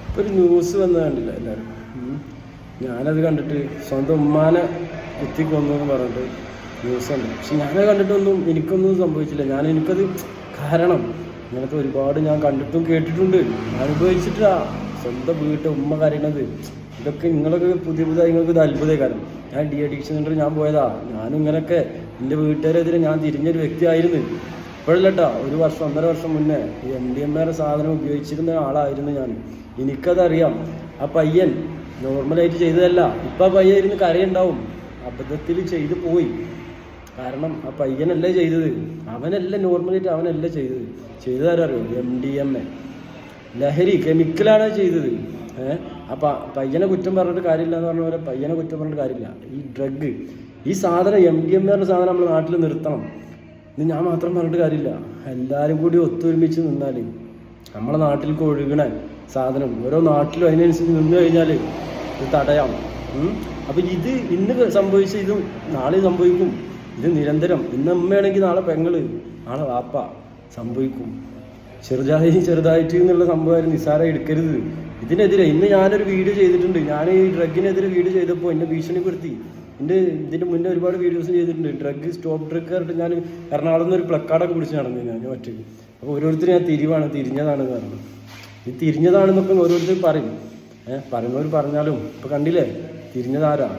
ഇപ്പോൾ ഒരു ന്യൂസ് വന്നത് കണ്ടില്ല എല്ലാവരും. ഞാനത് കണ്ടിട്ട് സ്വന്തം ഉമ്മാനെ കുത്തിക്കൊന്നു എന്ന് പറഞ്ഞിട്ട് ന്യൂസ് ഉണ്ട്. പക്ഷെ ഞാനത് കണ്ടിട്ടൊന്നും എനിക്കൊന്നും സംഭവിച്ചില്ല. എനിക്കത് കാരണം ഇങ്ങനത്തെ ഒരുപാട് ഞാൻ കണ്ടിട്ടും കേട്ടിട്ടുണ്ട്, അനുഭവിച്ചിട്ടാ. സ്വന്തം വീട്ടിൽ ഉമ്മ കരയണത് ഇതൊക്കെ നിങ്ങളൊക്കെ പുതിയതായി നിങ്ങൾക്ക് ഇത് അത്ഭുതമായി. കാരണം ഞാൻ ഡി അഡിക്ഷൻ സെൻ്റർ ഞാൻ പോയതാ. ഞാനും ഇങ്ങനെയൊക്കെ എൻ്റെ വീട്ടുകാരെതിരെ ഞാൻ തിരിഞ്ഞൊരു വ്യക്തിയായിരുന്നു. ഇപ്പോഴല്ലട്ടാ, 1 വർഷം 1.5 വർഷം മുന്നേ ഈ MDMA സാധനം ഉപയോഗിച്ചിരുന്ന ആളായിരുന്നു ഞാൻ. എനിക്കതറിയാം. ആ പയ്യൻ നോർമലായിട്ട് ചെയ്തതല്ല. ഇപ്പം ആ പയ്യൻ ഇരുന്ന് കരയുണ്ടാവും, അബദ്ധത്തിൽ ചെയ്തു പോയി. കാരണം ആ പയ്യനല്ലേ ചെയ്തത്, അവനല്ല നോർമലായിട്ട് അവനല്ല ചെയ്തത്. ചെയ്തതാരറിയോ? MDMA ലഹരി കെമിക്കലാണ് ചെയ്തത്. അപ്പം പയ്യനെ കുറ്റം പറഞ്ഞിട്ട് കാര്യമില്ല എന്ന് പറഞ്ഞ പോലെ പയ്യനെ കുറ്റം പറഞ്ഞിട്ട് കാര്യമില്ല. ഈ ഡ്രഗ്, ഈ സാധനം MDMA സാധനം നമ്മൾ നാട്ടിൽ നിർത്തണം. ഇത് ഞാൻ മാത്രം പറഞ്ഞിട്ട് കാര്യമില്ല. എല്ലാവരും കൂടി ഒത്തൊരുമിച്ച് നിന്നാൽ നമ്മളെ നാട്ടിലേക്ക് ഒഴുകണ സാധനം ഓരോ നാട്ടിലും അതിനനുസരിച്ച് നിന്ന് കഴിഞ്ഞാൽ ഇത് തടയാം. അപ്പം ഇത് ഇന്ന് സംഭവിച്ച ഇതും നാളെ സംഭവിക്കും. ഇത് നിരന്തരം. ഇന്ന് അമ്മയാണെങ്കിൽ നാളെ പെങ്ങള്, നാളെ വാപ്പ സംഭവിക്കും. ചെറുതായിട്ട് എന്നുള്ള സംഭവം നിസ്സാരം എടുക്കരുത്. ഇതിനെതിരെ ഇന്ന് ഞാനൊരു വീഡിയോ ചെയ്തിട്ടുണ്ട്. ഞാൻ ഈ ഡ്രഗിനെതിരെ വീഡിയോ ചെയ്തപ്പോൾ എന്നെ ഭീഷണിപ്പെടുത്തി. ഇതിന് മുന്നേ ഒരുപാട് വീഡിയോസ് ചെയ്തിട്ടുണ്ട്. ഡ്രഗ് സ്റ്റോപ്പ് ഡ്രഗ് ആയിട്ട് ഞാൻ എറണാകുളത്ത് നിന്ന് ഒരു പ്ലക്കാർഡൊക്കെ പിടിച്ച് നടന്നു ഞാൻ ഒറ്റയ്ക്ക്. അപ്പോൾ ഓരോരുത്തരും ഞാൻ തിരിഞ്ഞതാണെന്ന് പറഞ്ഞു. ഈ തിരിഞ്ഞതാണെന്നൊക്കെ ഓരോരുത്തർ പറയും. പറയുന്നവർ പറഞ്ഞാലും ഇപ്പം കണ്ടില്ലേ തിരിഞ്ഞതാരാ?